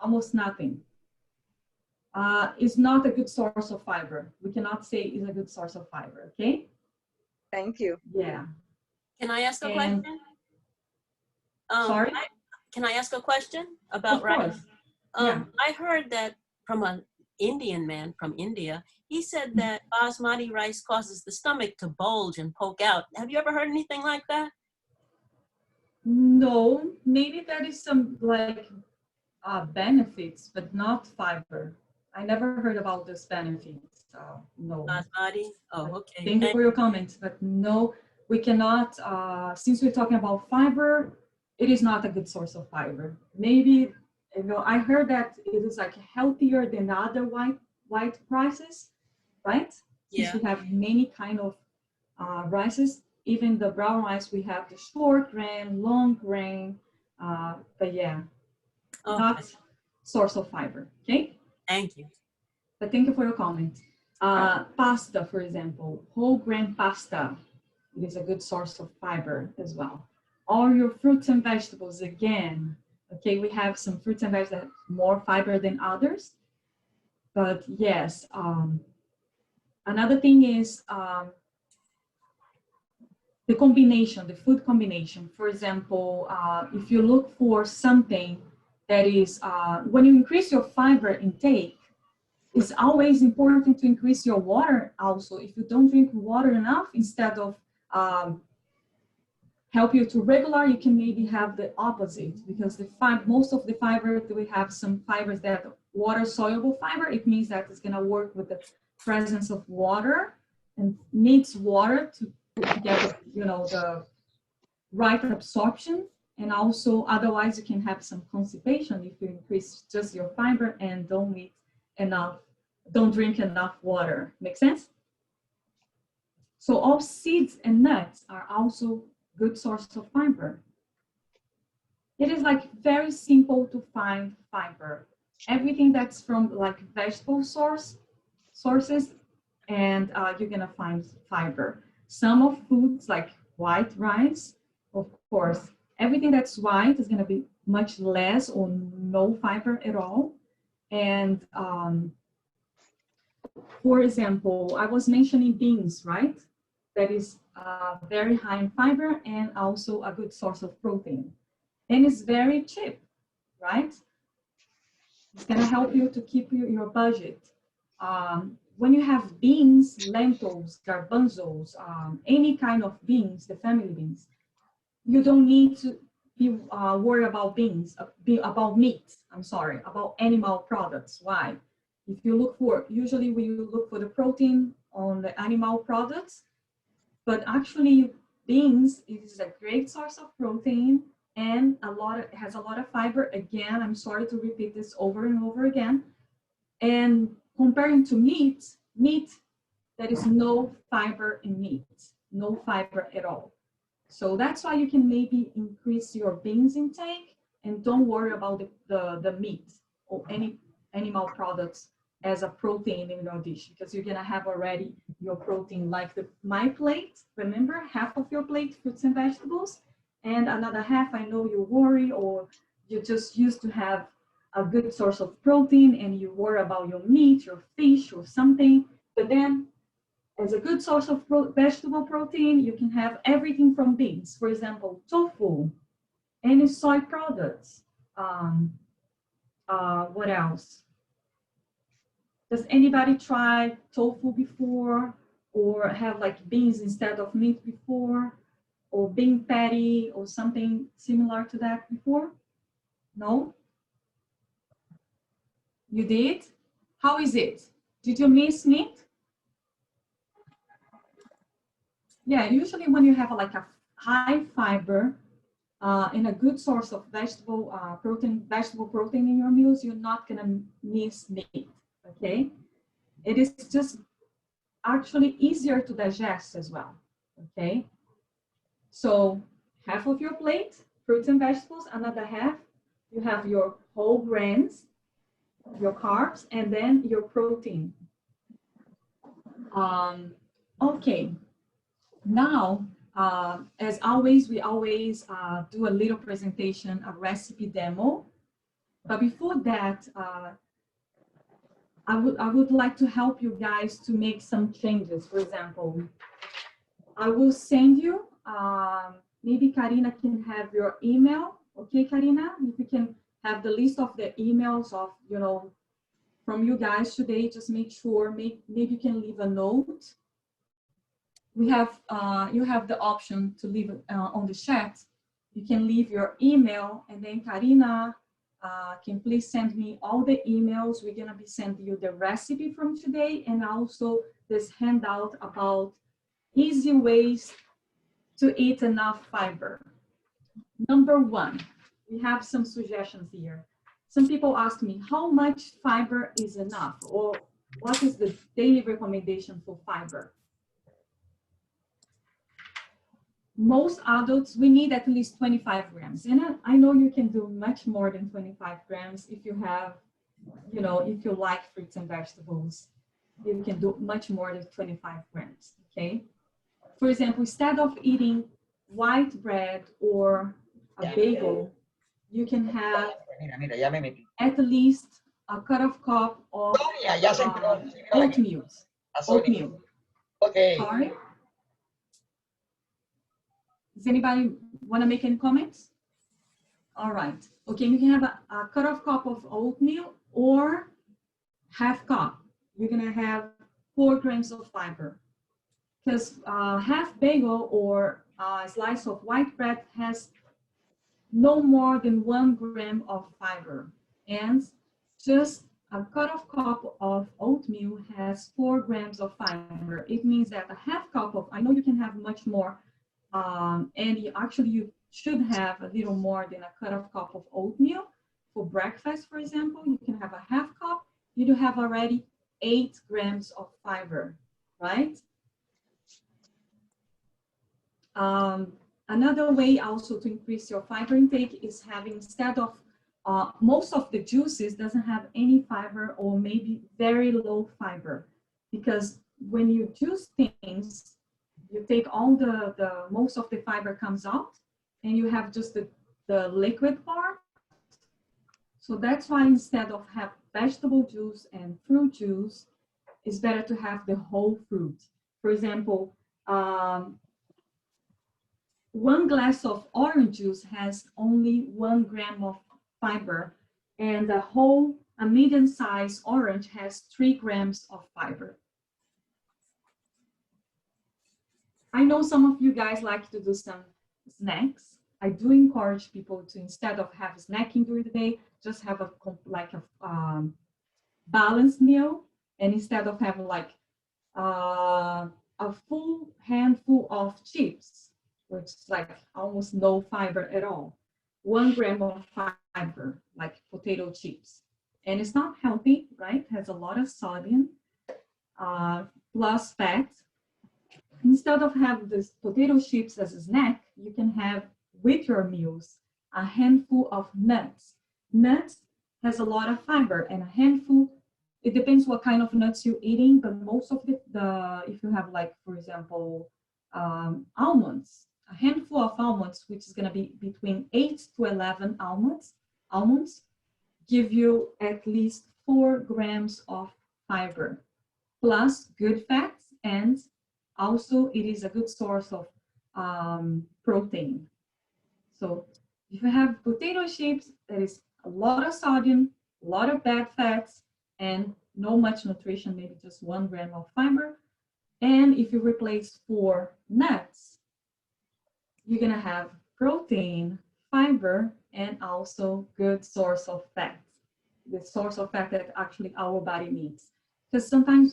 almost nothing. Is not a good source of fiber. We cannot say it's a good source of fiber, okay? Thank you. Yeah. Can I ask a question? Sorry? Can I ask a question about rice? Yeah. I heard that from an Indian man from India. He said that basmati rice causes the stomach to bulge and poke out. Have you ever heard anything like that? No, maybe there is some like benefits, but not fiber. I never heard about this benefits. No. Basmati? Oh, okay. Thank you for your comments, but no, we cannot, since we're talking about fiber, it is not a good source of fiber. Maybe, you know, I heard that it is like healthier than other white rices, right? Yeah. Since we have many kind of rices, even the brown rice, we have the short grain, long grain, but yeah, Okay. not source of fiber, okay? Thank you. But thank you for your comment. Pasta, for example, whole grain pasta, it is a good source of fiber as well. All your fruits and vegetables, again, okay, we have some fruits and vegetables that have more fiber than others. But yes, another thing is the combination, the food combination. For example, if you look for something that is, when you increase your fiber intake, it's always important to increase your water also. If you don't drink water enough, instead of help you to regular, you can maybe have the opposite, because most of the fiber, we have some fibers that water soluble fiber. It means that it's gonna work with the presence of water and needs water to get, you know, the right absorption. And also, otherwise you can have some constipation if you increase just your fiber and don't eat enough, don't drink enough water. Make sense? So all seeds and nuts are also good source of fiber. It is like very simple to find fiber. Everything that's from like vegetable sources, and you're gonna find fiber. Some of foods like white rice, of course, everything that's white is gonna be much less or no fiber at all. And for example, I was mentioning beans, right? That is very high in fiber and also a good source of protein. And it's very cheap, right? It's gonna help you to keep your budget. When you have beans, lentils, garbanzos, any kind of beans, the family beans, you don't need to be worried about about meat, about animal products. Why? If you look for, usually we look for the protein on the animal products, but actually beans is a great source of protein and has a lot of fiber. Again, I'm sorry to repeat this over and over again. And comparing to meat, there is no fiber in meat, no fiber at all. So that's why you can maybe increase your beans intake and don't worry about the meat or any animal products as a protein in your dish, because you're gonna have already your protein, like my plate. Remember, half of your plate fruits and vegetables, and another half, I know you worry or you just used to have a good source of protein and you worry about your meat, your fish or something. But then as a good source of vegetable protein, you can have everything from beans. For example, tofu, any soy products. What else? Does anybody try tofu before, or have like beans instead of meat before, or bean patty or something similar to that before? No? You did? How is it? Did you miss meat? Yeah, usually when you have like a high fiber and a good source of vegetable protein in your meals, you're not gonna miss meat, okay? It is just actually easier to digest as well, okay? So half of your plate, fruits and vegetables, another half, you have your whole grains, your carbs, and then your protein. Okay, now, as always, we always do a little presentation, a recipe demo. But before that, I would like to help you guys to make some changes. For example, I will send you, maybe Karina can have your email. Okay, Karina, if you can have the list of the emails of, you know, from you guys today, just make sure, maybe you can leave a note. We have, you have the option to leave on the chat. You can leave your email, and then Karina can please send me all the emails. We're gonna be sending you the recipe from today, and also this handout about easy ways to eat enough fiber. Number one, we have some suggestions here. Some people ask me, how much fiber is enough? Or what is the daily recommendation for fiber? Most adults, we need at least 25 grams. And I know you can do much more than 25 grams if you have, you know, if you like fruits and vegetables, you can do much more than 25 grams, okay? For example, instead of eating white bread or a bagel, you can have at least a cup of oatmeal. Oatmeal. Okay. Sorry. Does anybody want to make any comments? All right. Okay, you can have a cup of oatmeal or half cup. You're gonna have 4 grams of fiber. Because half bagel or a slice of white bread has no more than 1 gram of fiber. And just a cup of oatmeal has 4 grams of fiber. It means that a half cup of, I know you can have much more, and you should have a little more than a cup of oatmeal. For breakfast, for example, you can have a half cup. You do have already 8 grams of fiber, right? Another way also to increase your fiber intake is having, instead of, most of the juices doesn't have any fiber or maybe very low fiber, because when you juice things, you take all the most of the fiber comes out and you have just the liquid part. So that's why instead of have vegetable juice and fruit juice, it's better to have the whole fruit. For example, 1 glass of orange juice has only 1 gram of fiber, and a medium-sized orange has 3 grams of fiber. I know some of you guys like to do some snacks. I do encourage people to, instead of have snacking during the day, just have a balanced meal, and instead of having like a full handful of chips, which is like almost no fiber at all. 1 gram of fiber, like potato chips. And it's not healthy, right? It has a lot of sodium, plus fat. Instead of having this potato chips as a snack, you can have with your meals a handful of nuts. Nuts has a lot of fiber, and a handful, it depends what kind of nuts you're eating, but most of if you have, like, for example, almonds, a handful of almonds, which is going to be between 8 to 11 almonds give you at least 4 grams of fiber, plus good fats, and also it is a good source of protein. So if you have potato chips, there is a lot of sodium, a lot of bad fats, and no much nutrition, maybe just 1 gram of fiber. And if you replace 4 nuts, you're gonna have protein, fiber, and also good source of fat, the source of fat that actually our body needs. Because sometimes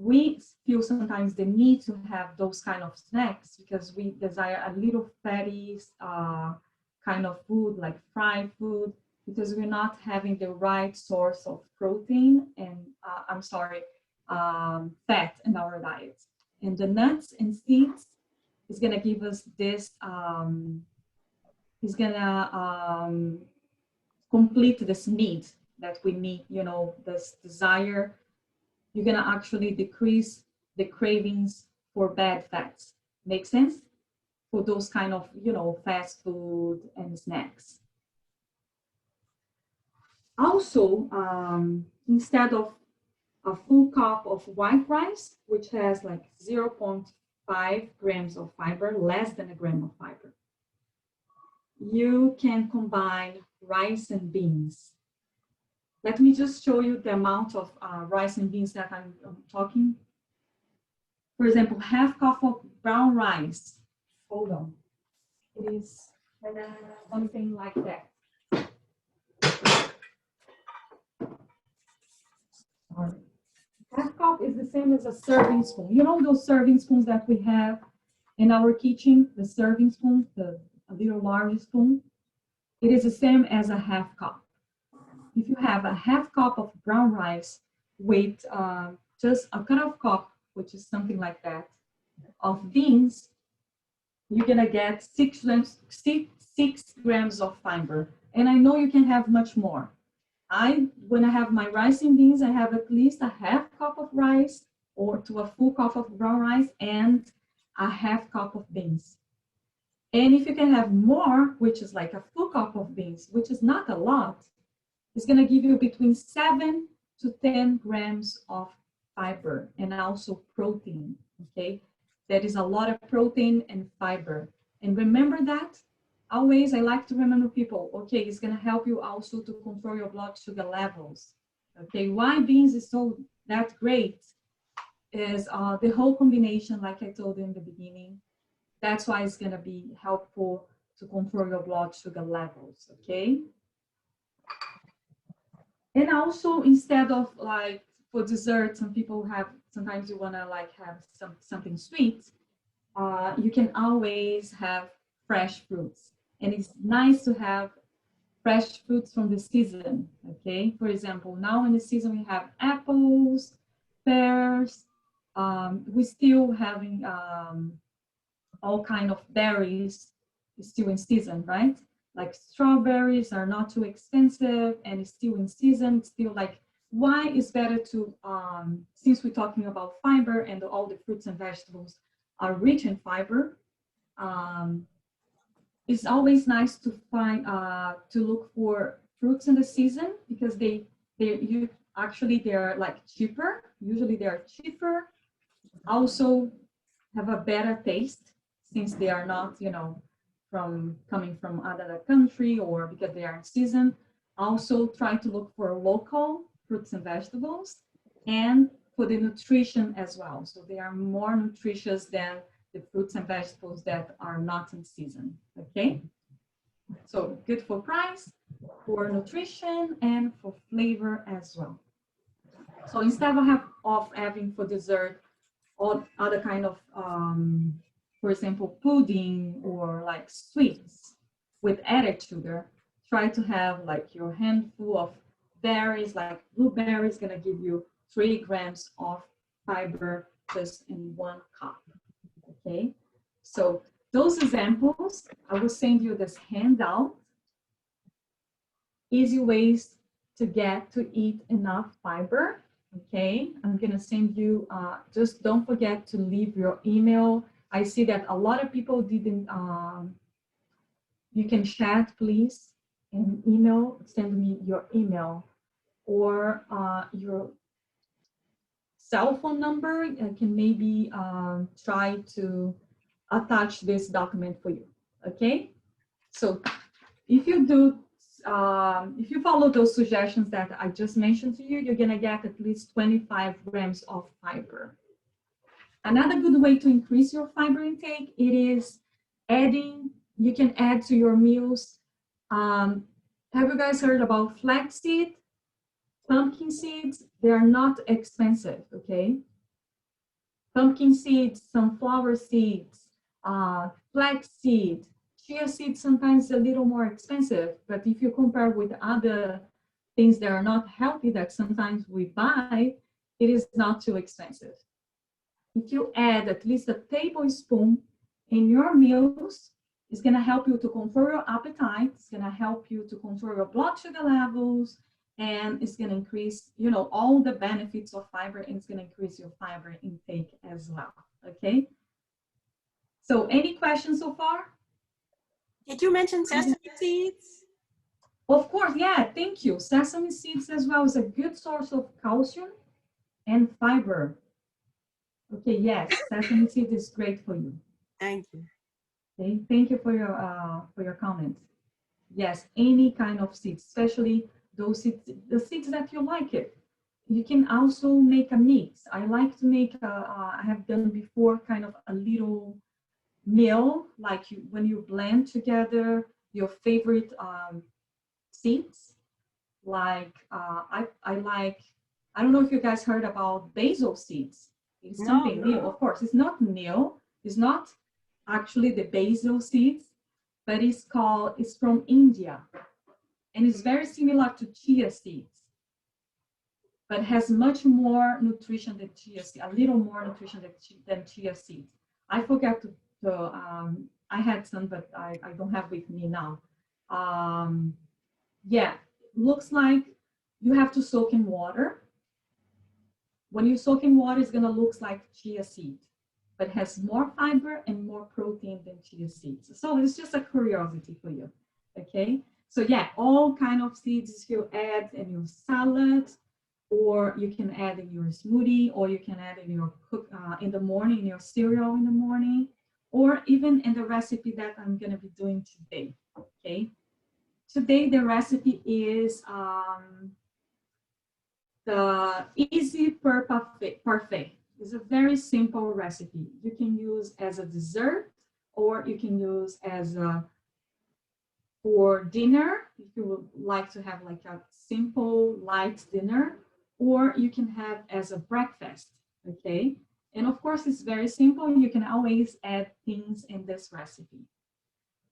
we feel sometimes the need to have those kind of snacks because we desire a little fatty kind of food, like fried food, because we're not having the right source of protein and fat in our diet. And the nuts and seeds is gonna give us this, is gonna complete this need that we need, this desire. You're gonna actually decrease the cravings for bad fats. Make sense? For those kind of, fast food and snacks. Also, instead of a full cup of white rice, which has like 0.5 grams of fiber, less than a gram of fiber, you can combine rice and beans. Let me just show you the amount of rice and beans that I'm talking. For example, half cup of brown rice. Hold on. It is something like that. Sorry. Half cup is the same as a serving spoon. You know those serving spoons that we have in our kitchen, the serving spoon, a little large spoon? It is the same as a half cup. If you have a half cup of brown rice with just a cut-off cup, which is something like that, of beans, you're gonna get 6 grams of fiber. And I know you can have much more. When I have my rice and beans, I have at least a half cup of rice or to a full cup of brown rice and a half cup of beans. And if you can have more, which is like a full cup of beans, which is not a lot, it's gonna give you between 7 to 10 grams of fiber and also protein, okay? That is a lot of protein and fiber. And remember that, always I like to remember people, okay, it's gonna help you also to control your blood sugar levels. Okay, why beans is so that great is the whole combination, like I told you in the beginning. That's why it's gonna be helpful to control your blood sugar levels, okay? And also instead of like for dessert, some people have, sometimes you wanna like have something sweet, you can always have fresh fruits. And it's nice to have fresh fruits from the season, okay? For example, now in the season we have apples, pears, we're still having all kind of berries still in season, right? Like strawberries are not too expensive and it's still in season, it's still like, why is better to, since we're talking about fiber and all the fruits and vegetables are rich in fiber, it's always nice to find, to look for fruits in the season because they're like cheaper. Usually they are cheaper, also have a better taste since they are not, coming from another country or because they are in season. Also try to look for local fruits and vegetables and for the nutrition as well. So they are more nutritious than the fruits and vegetables that are not in season, okay? So good for price, for nutrition, and for flavor as well. So instead of having for dessert all other kind of, for example, pudding or like sweets with added sugar, try to have like your handful of berries, like blueberries, gonna give you 3 grams of fiber just in 1 cup, okay? So those examples, I will send you this handout, easy ways to get to eat enough fiber. Okay, I'm gonna send you, just don't forget to leave your email. I see that a lot of people didn't, you can chat please and email, send me your email or your cell phone number. I can maybe try to attach this document for you, okay? So if you follow those suggestions that I just mentioned to you, you're gonna get at least 25 grams of fiber. Another good way to increase your fiber intake, it is adding, you can add to your meals. Have you guys heard about flaxseed, pumpkin seeds? They are not expensive, okay? Pumpkin seeds, sunflower seeds, flaxseed, chia seeds sometimes a little more expensive, but if you compare with other things that are not healthy that sometimes we buy, it is not too expensive. If you add at least a tablespoon in your meals, it's gonna help you to control your appetite, it's gonna help you to control your blood sugar levels, and it's gonna increase, all the benefits of fiber, and it's gonna increase your fiber intake as well, okay? So any questions so far? Did you mention sesame seeds? Of course, yeah, thank you. Sesame seeds as well is a good source of calcium and fiber. Okay, yes, sesame seed is great for you. Thank you. Okay, thank you for your comments. Yes, any kind of seeds, especially those seeds, the seeds that you like it. You can also make a mix. I like to make, I have done before kind of a little meal, like you, when you blend together your favorite seeds. Like I like, I don't know if you guys heard about basil seeds. It's No, something new. Of course, it's not new. It's not actually the basil seeds, but it's from India, and it's very similar to chia seeds, but has much more nutrition than chia seeds, a little more nutrition than chia seeds. I forgot I had some, but I don't have with me now. Um, yeah, looks like you have to soak in water. When you soak in water, it's gonna look like chia seed, but has more fiber and more protein than chia seeds. So it's just a curiosity for you, okay? So yeah, all kind of seeds you add in your salad, or you can add in your smoothie, or you can add in your in the morning, in your cereal in the morning, or even in the recipe that I'm gonna be doing today, okay? Today the recipe is the easy per parfait. It's a very simple recipe. You can use as a dessert, or you can use as a for dinner if you would like to have like a simple light dinner, or you can have as a breakfast. Okay, and of course it's very simple. You can always add things in this recipe.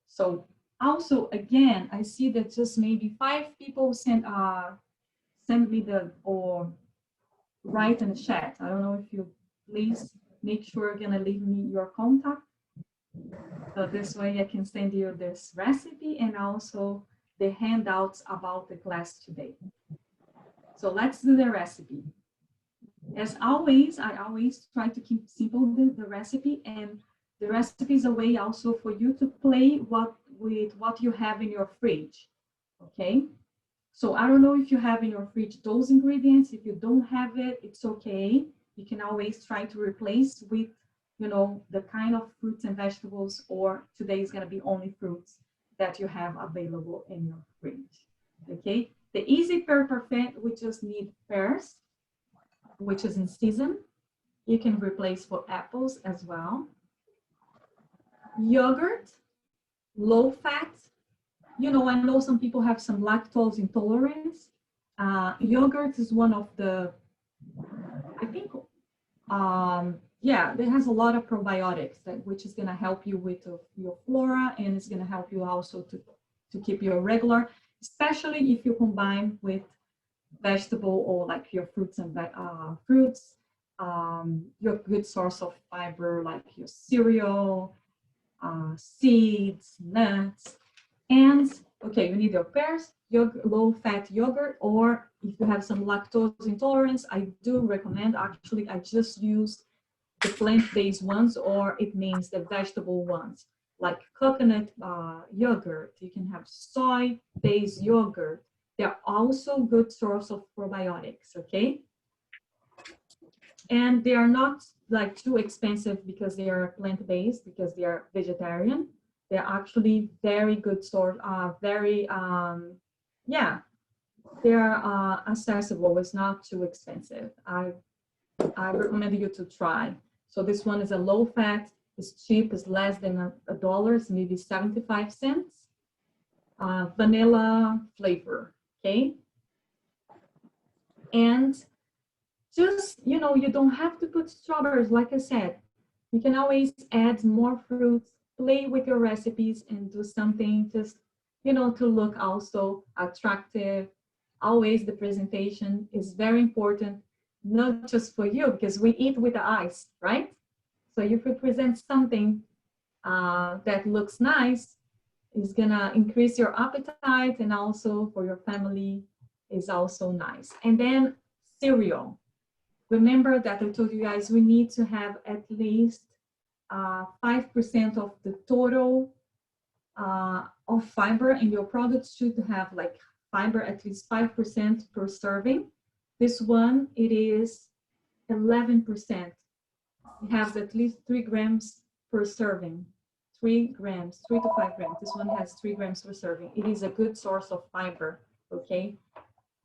So also, again, I see that just maybe 5 people send me the, or write in the chat. I don't know if you please make sure you're gonna leave me your contact. So this way I can send you this recipe and also the handouts about the class today. So let's do the recipe. As always, I always try to keep simple the recipe, and the recipe is a way also for you to play with what you have in your fridge, okay? So I don't know if you have in your fridge those ingredients. If you don't have it, it's okay. You can always try to replace with, you know, the kind of fruits and vegetables, or today is gonna be only fruits that you have available in your fridge, okay? The easy pear parfait, we just need pears, which is in season. You can replace for apples as well. Yogurt, low fat. You know, I know some people have some lactose intolerance. Yogurt is one of the, I think, yeah, it has a lot of probiotics which is going to help you with your flora, and it's going to help you also to keep your regular, especially if you combine with vegetable or like your fruits and fruits, your good source of fiber like your cereal, seeds, nuts, and okay, you need your pears, low-fat yogurt, or if you have some lactose intolerance, I do recommend, actually, I just use the plant-based ones, or it means the vegetable ones, like coconut yogurt. You can have soy-based yogurt. They're also good source of probiotics, okay? And they are not like too expensive because they are plant-based, because they are vegetarian. They're actually very good source, very, yeah, they're accessible. It's not too expensive. I recommend you to try. So this one is a low fat, it's cheap, it's less than $1, it's maybe 75 cents. Vanilla flavor, okay? And just, you know, you don't have to put strawberries, like I said. You can always add more fruits, play with your recipes, and do something just, you know, to look also attractive. Always the presentation is very important, not just for you, because we eat with the eyes, right? So if you present something that looks nice, is gonna increase your appetite, and also for your family is also nice. And then cereal. Remember that I told you guys we need to have at least 5% of the total of fiber, and your products should have like fiber at least 5% per serving. This one, it is 11%. It has at least 3 grams per serving. 3 grams, 3 to 5 grams. This one has 3 grams per serving. It is a good source of fiber, okay?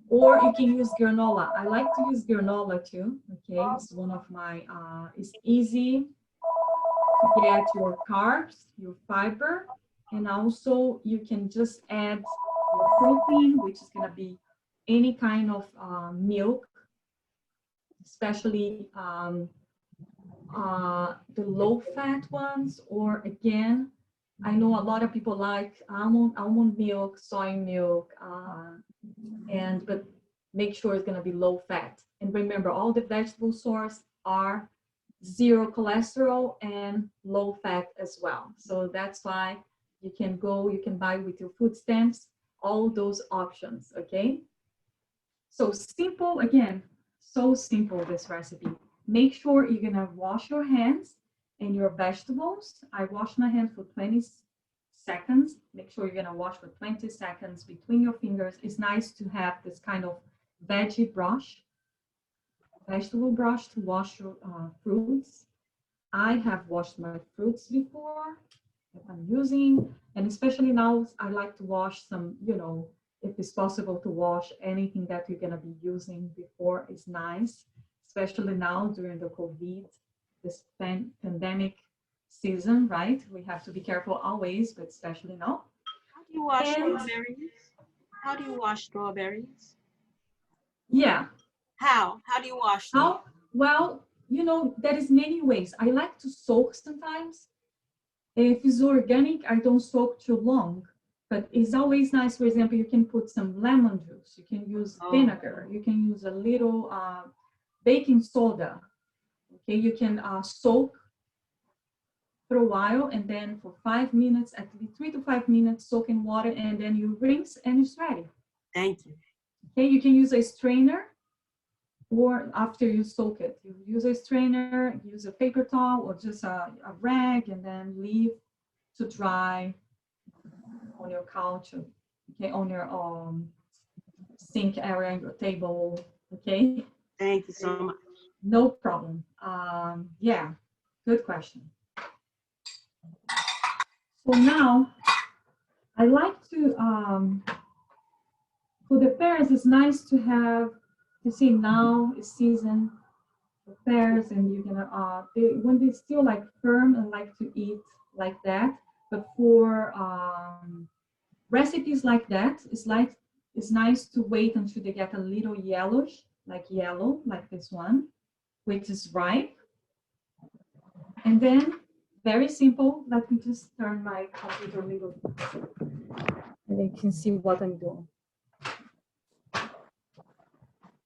Or you can use granola. I like to use granola too, okay? It's one of my, it's easy to get your carbs, your fiber, and also you can just add your protein, which is gonna be any kind of milk, especially the low-fat ones, or again, I know a lot of people like almond milk, soy milk, but make sure it's gonna be low-fat. And remember, all the vegetable sources are zero cholesterol and low-fat as well. So that's why you can buy with your food stamps, all those options, okay? So simple, again, so simple, this recipe. Make sure you're gonna wash your hands and your vegetables. I wash my hands for 20 seconds. Make sure you're gonna wash for 20 seconds between your fingers. It's nice to have this kind of veggie brush, vegetable brush to wash your fruits. I have washed my fruits before that I'm using, and especially now I like to wash some, if it's possible to wash anything that you're gonna be using before is nice, especially now during the COVID, this pandemic season, right? We have to be careful always, but especially now. How do you wash strawberries? How do you wash strawberries? Yeah. How? How do you wash them? How? Well, there is many ways. I like to soak sometimes. If it's organic, I don't soak too long, but it's always nice. For example, you can put some lemon juice. You can use vinegar. You can use a little baking soda. Okay, you can soak for a while, and then for 5 minutes, at least 3 to 5 minutes, soak in water, and then you rinse and it's ready. Thank you. Okay, you can use a strainer, or after you soak it, you use a strainer, use a paper towel or just a rag, and then leave to dry on your couch, okay, on your sink area, your table, okay? Thank you so much. No problem. Yeah, good question. So now, I like to, for the pears, it's nice to have, you see now is season for pears, and you're gonna, when they're still like firm and like to eat like that, but for recipes like that, it's nice to wait until they get a little yellowish, like yellow, like this one, which is ripe. And then, very simple, let me just turn my computer a little, and you can see what I'm doing.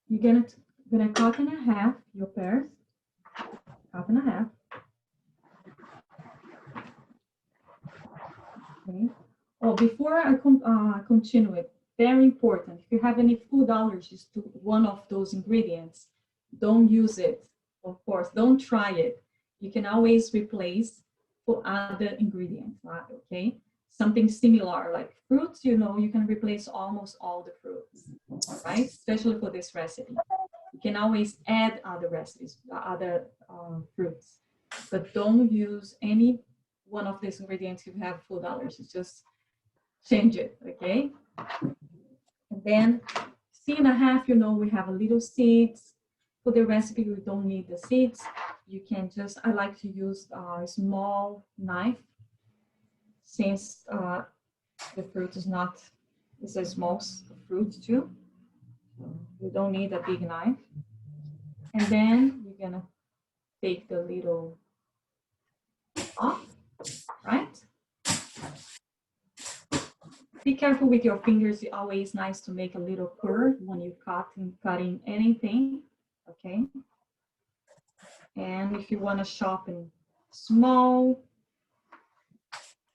You're gonna cut in half your pears, cut in half. Okay. Oh, before I continue it, very important, if you have any food allergies to one of those ingredients, don't use it. Of course, don't try it. You can always replace for other ingredients, okay? Something similar like fruits, you can replace almost all the fruits, right? Especially for this recipe. You can always add other recipes, other fruits, but don't use any one of these ingredients if you have food allergies. Just change it, okay? And then C and a half, we have a little seeds. For the recipe, we don't need the seeds. You can just, I like to use a small knife, since the fruit is not, it's a small fruit too. So you don't need a big knife. And then you're gonna take the little off, right? Be careful with your fingers. It's always nice to make a little curve when you're cutting anything, okay? And if you want to shop in small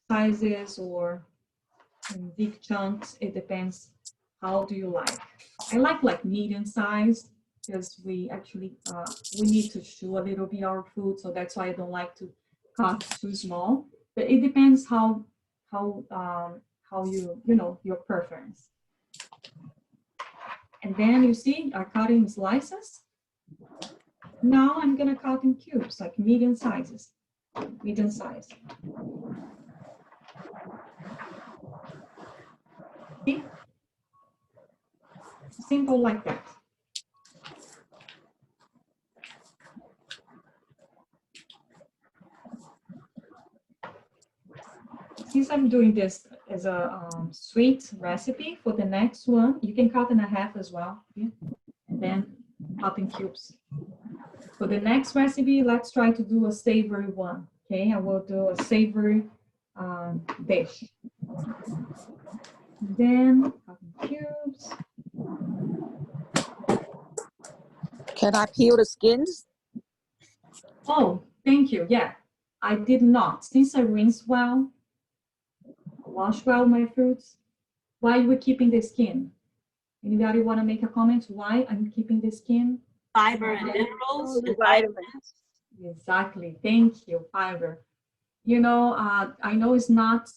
sizes or in big chunks, it depends. How do you like? I like medium size, because we actually we need to chew a little bit our food, so that's why I don't like to cut too small. But it depends how you know, your preference. And then you see I cut in slices. Now I'm gonna cut in cubes, like medium sizes, medium size. See? Simple like that. Since I'm doing this as a sweet recipe, for the next one, you can cut in a half as well, yeah? And then cut in cubes. For the next recipe, let's try to do a savory one, okay? I will do a savory dish. Then cut in cubes. Can I peel the skins? Oh, thank you, yeah. I did not, since I rinse well, wash well my fruits. Why are we keeping the skin? Anybody want to make a comment why I'm keeping the skin? Fiber and minerals and Vitamins. Exactly, thank you, fiber. You know, I know it's not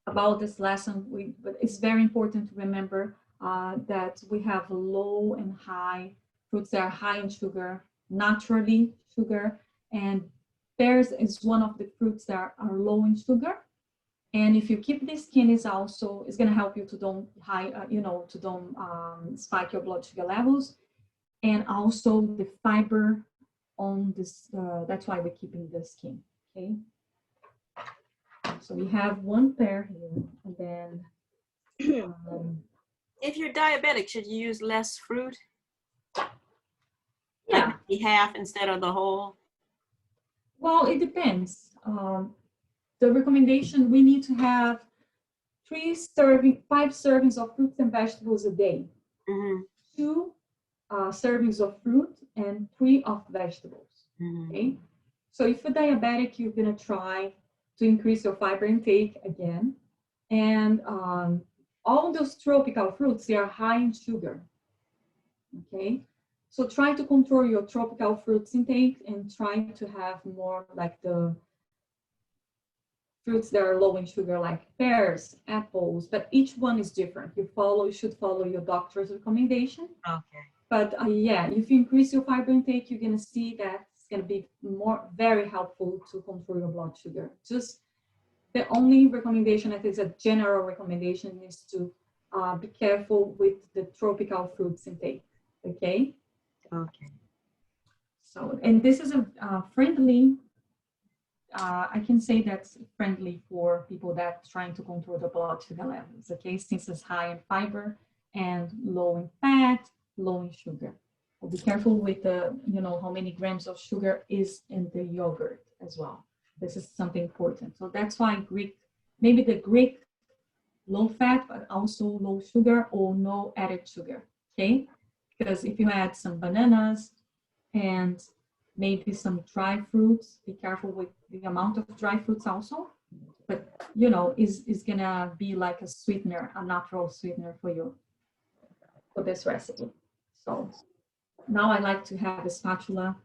about this lesson, but it's very important to remember that we have low and high fruits that are high in sugar, naturally sugar, and pears is one of the fruits that are low in sugar. And if you keep the skin, is going to help you to don't spike your blood sugar levels, and also the fiber on this. That's why we're keeping the skin. Okay. So we have one pear here, and then. if you're diabetic, should you use less fruit? Yeah. Like maybe half instead of the whole? Well, it depends. The recommendation, we need to have 5 servings of fruits and vegetables a day. Mm-hmm. 2 servings of fruit and 3 of vegetables. Mm-hmm. Okay. So if you're diabetic, you're gonna try to increase your fiber intake again. And all those tropical fruits, they are high in sugar. Okay. So try to control your tropical fruits intake and try to have more like the fruits that are low in sugar, like pears, apples, but each one is different. You should follow your doctor's recommendation. Okay. But yeah, if you increase your fiber intake, you're gonna see that it's gonna be very helpful to control your blood sugar. Just the only recommendation, I think, is a general recommendation, is to be careful with the tropical fruits intake. Okay. Okay. So, and this is a friendly. I can say that's friendly for people that trying to control the blood sugar levels. Okay, since it's high in fiber and low in fat, low in sugar. Well, be careful with the, how many grams of sugar is in the yogurt as well. This is something important. So that's why maybe the Greek low fat, but also low sugar or no added sugar. Okay, because if you add some bananas and maybe some dry fruits, be careful with the amount of dry fruits also, but is gonna be like a sweetener, a natural sweetener for you for this recipe. So now I like to have a spatula,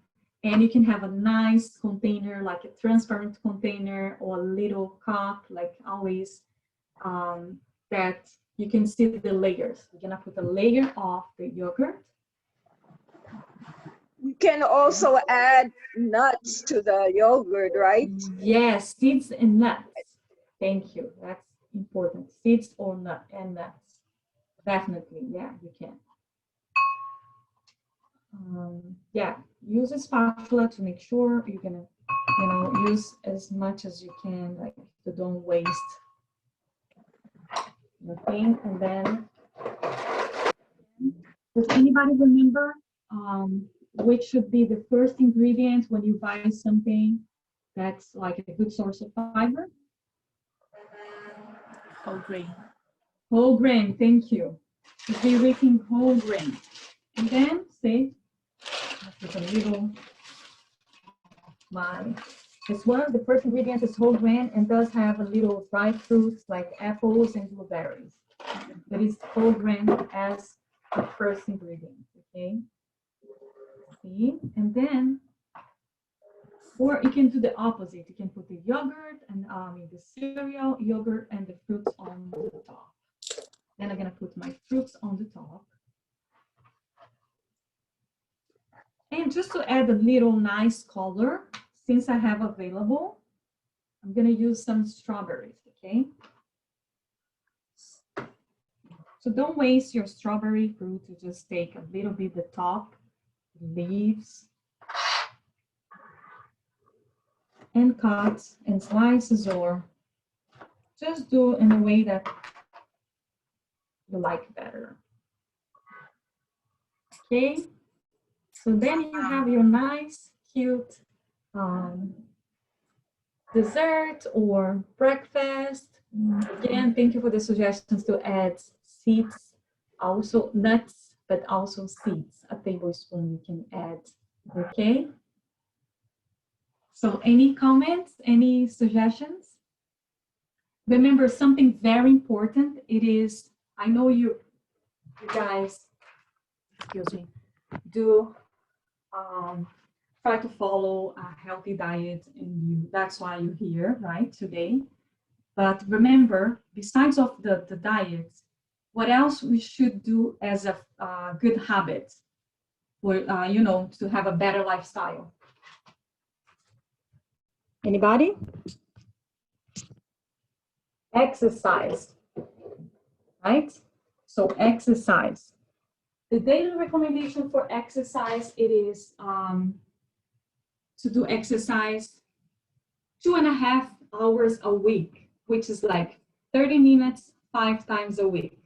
and you can have a nice container, like a transparent container or a little cup, like always, that you can see the layers. You're gonna put a layer of the yogurt. You can also add nuts to the yogurt, right? Yes, seeds and nuts. Thank you. That's important. Seeds or nuts. Definitely, yeah, you can. Yeah, use a spatula to make sure you're gonna, use as much as you can, like to don't waste the thing. And then, does anybody remember which should be the first ingredient when you buy something that's like a good source of fiber? Whole grain. Whole grain, thank you. Should be written whole grain. And then say, with a little, as well, the first ingredient is whole grain and does have a little dry fruits like apples and blueberries. That is whole grain as the first ingredient, okay? See, and then Or you can do the opposite. You can put the yogurt and the cereal, yogurt, and the fruits on the top. Then I'm gonna put my fruits on the top. And just to add a little nice color, since I have available, I'm gonna use some strawberries, okay? So don't waste your strawberry fruit. You just take a little bit the top, leaves, and cut and slices, or just do in a way that you like better. Okay, so then you have your nice, cute dessert or breakfast. Again, thank you for the suggestions to add seeds, also nuts, but also seeds. A tablespoon you can add, okay? So any comments, any suggestions? Remember something very important. It is, I know you guys, excuse me, do try to follow a healthy diet, and that's why you're here, right, today. But remember, besides of the diet, what else we should do as a good habit for, you know, to have a better lifestyle? Anybody? Exercise, right? So exercise. The daily recommendation for exercise, it is to do exercise 2.5 hours a week, which is like 30 minutes, 5 times a week.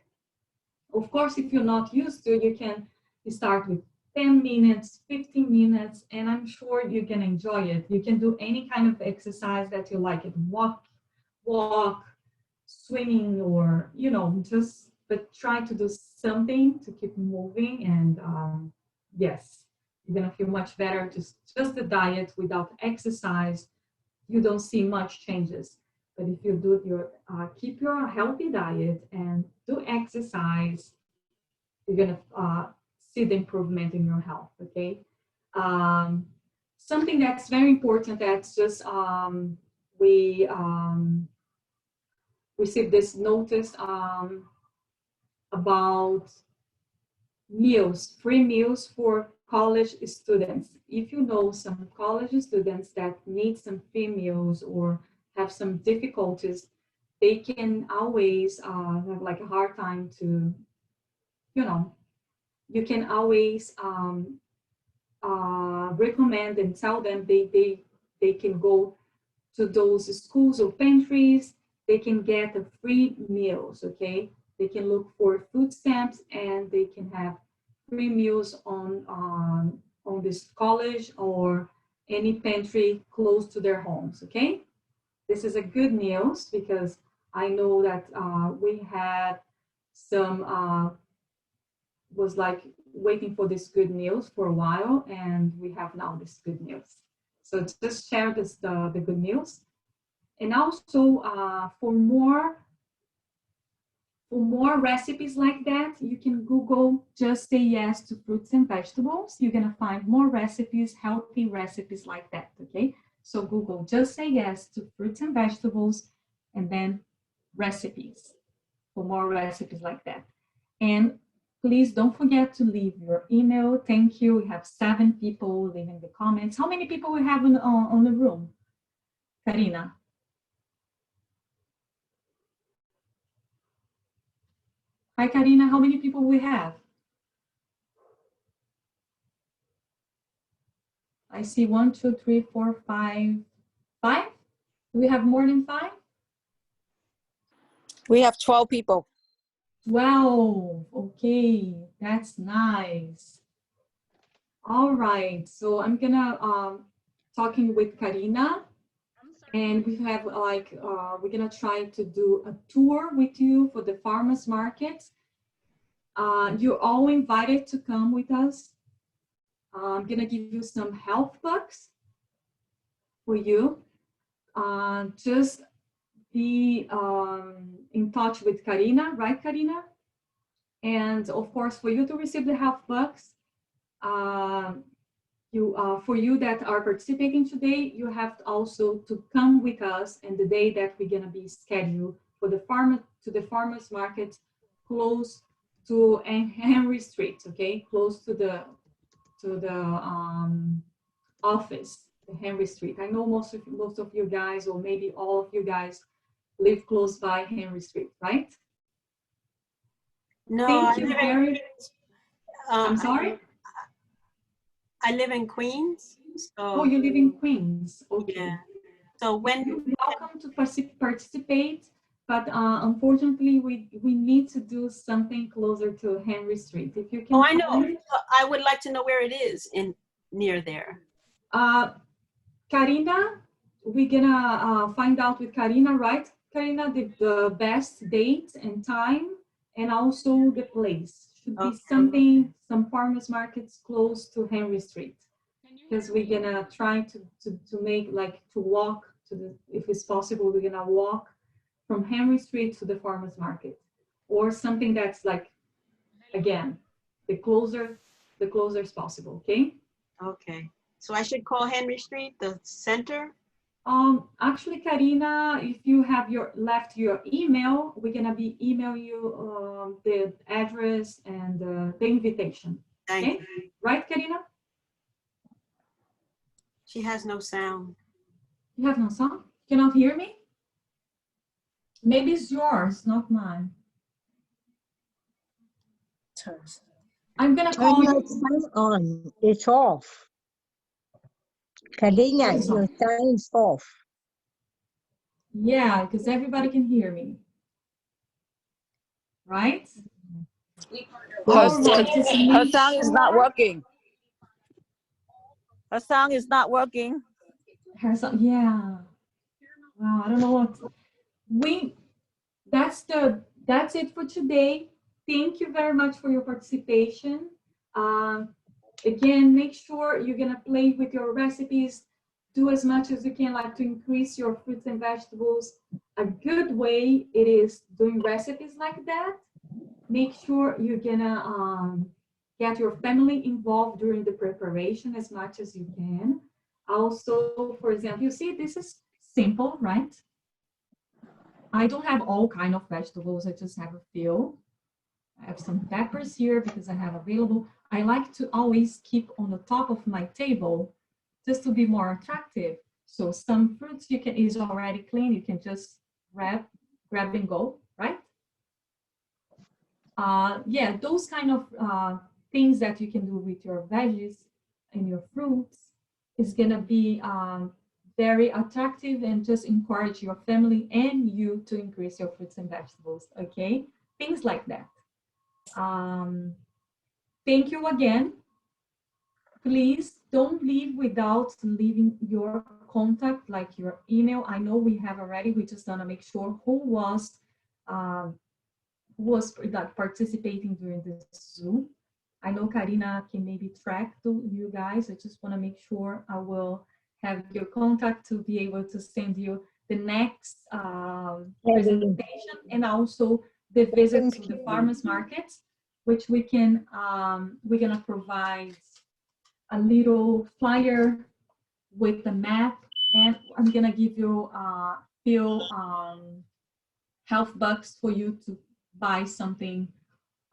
Of course, if you're not used to, you can start with 10 minutes, 15 minutes, and I'm sure you can enjoy it. You can do any kind of exercise that you like it. Walk, swimming, or, you know, just, but try to do something to keep moving. And yes, you're gonna feel much better. Just the diet without exercise, you don't see much changes. But if you do your, keep your healthy diet and do exercise, you're gonna see the improvement in your health, okay? Something that's very important, that's just, we received this notice about meals, free meals for college students. If you know some college students that need some free meals or have some difficulties, they can always have like a hard time to, you know, you can always recommend and tell them they can go to those schools or pantries. They can get a free meals, okay? They can look for food stamps and they can have free meals on this college or any pantry close to their homes, okay? This is a good news because I know that we had some, was like waiting for this good news for a while, and we have now this good news. So just share this, the good news. And also for more recipes like that, you can Google "just say yes to fruits and vegetables." You're gonna find more recipes, healthy recipes like that, okay? So Google "just say yes to fruits and vegetables" and then recipes for more recipes like that. And please don't forget to leave your email. Thank you. We have 7 people leaving the comments. How many people we have on the room? Karina. Hi, Karina. How many people we have? I see 1, 2, 3, 4, 5. 5? Do we have more than 5? We have 12 people. 12. Okay, that's nice. All right. So I'm gonna talking with Karina, and we have like we're gonna try to do a tour with you for the farmers market. You're all invited to come with us. I'm gonna give you some health bucks for you. Just be in touch with Karina, right, Karina? And of course, for you to receive the health bucks, for you that are participating today, you have also to come with us, and the day that we're gonna be scheduled for the farmers market close to Henry Street, okay, close to the office, the Henry Street. I know most of you guys, or maybe all of you guys, live close by Henry Street, right? No, Thank you very. I'm sorry. I live in Queens. So, Oh, you live in Queens. Okay. Yeah. So when you're welcome to participate, but unfortunately, we need to do something closer to Henry Street. If you can. Oh, I know. I would like to know where it is near there. Karina, we're gonna find out with Karina, right? Karina, the best date and time, and also the place. Should be some farmers markets close to Henry Street, because we're gonna try to make, like, to walk to the, if it's possible, we're gonna walk from Henry Street to the farmers market, or something that's like, again, the closer as possible. Okay. Okay. So I should call Henry Street, the center? Actually, Karina, if you have left your email, we're gonna be email you the address and the invitation. Thank Okay, you. right, Karina? She has no sound. You have no sound? You cannot hear me? Maybe it's yours, not mine. I'm gonna call Turn your you. sound on. It's off. Karina, your sound is off. Yeah, because everybody can hear me. Right? Her sound is not working. Her sound is not working. Her sound, yeah. Wow, I don't know what. That's it for today. Thank you very much for your participation. Again, make sure you're gonna play with your recipes. Do as much as you can, like, to increase your fruits and vegetables. A good way it is doing recipes like that. Make sure you're gonna get your family involved during the preparation as much as you can. Also, for example, you see, this is simple, right? I don't have all kind of vegetables. I just have a few. I have some peppers here because I have available. I like to always keep on the top of my table just to be more attractive. So some fruits is already clean. You can just grab and go, right? Yeah, those kind of things that you can do with your veggies and your fruits is gonna be very attractive, and just encourage your family and you to increase your fruits and vegetables, okay? Things like that. Thank you again. Please don't leave without leaving your contact, like your email. I know we have already, we just wanna make sure who was like participating during this Zoom. I know Karina can maybe track you guys. I just wanna make sure I will have your contact to be able to send you the next presentation, and also the visit to the farmers market, which we can, we're gonna provide a little flyer with the map, and I'm gonna give you a few health bucks for you to buy something.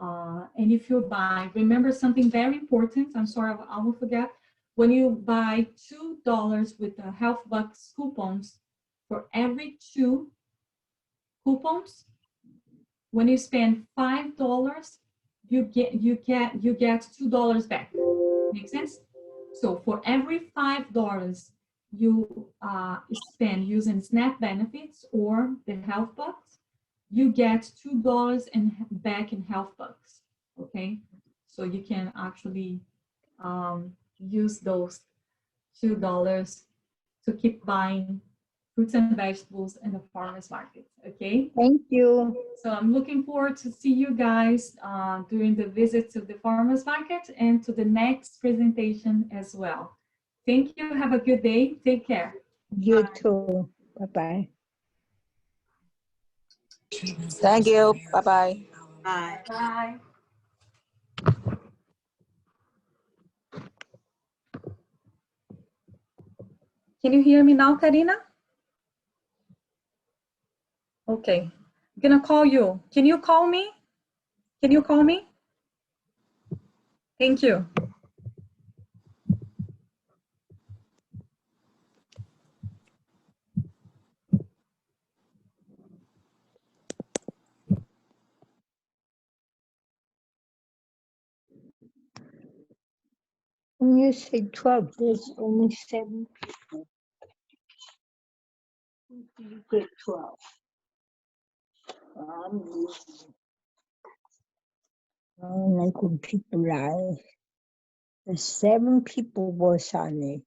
And if you buy, remember something very important, I'm sorry, I will forget. When you buy $2 with the health bucks coupons, for every 2 coupons, when you spend $5, you get $2 back. Make sense? So for every $5 you spend using SNAP benefits or the health bucks, you get $2 back in health bucks. Okay, so you can actually use those $2 to keep buying fruits and vegetables in the farmers market. Okay. Thank you. So I'm looking forward to see you guys during the visit to the farmers market and to the next presentation as well. Thank you. Have a good day. Take care. You too. Bye-bye. Thank you. Bye-bye. Bye. Bye. Can you hear me now, Karina? Okay, I'm gonna call you. Can you call me? Can you call me? Thank you. When you say 12, there's only 7 people. You get 12. Này cũng people lại. The 7 people was on it.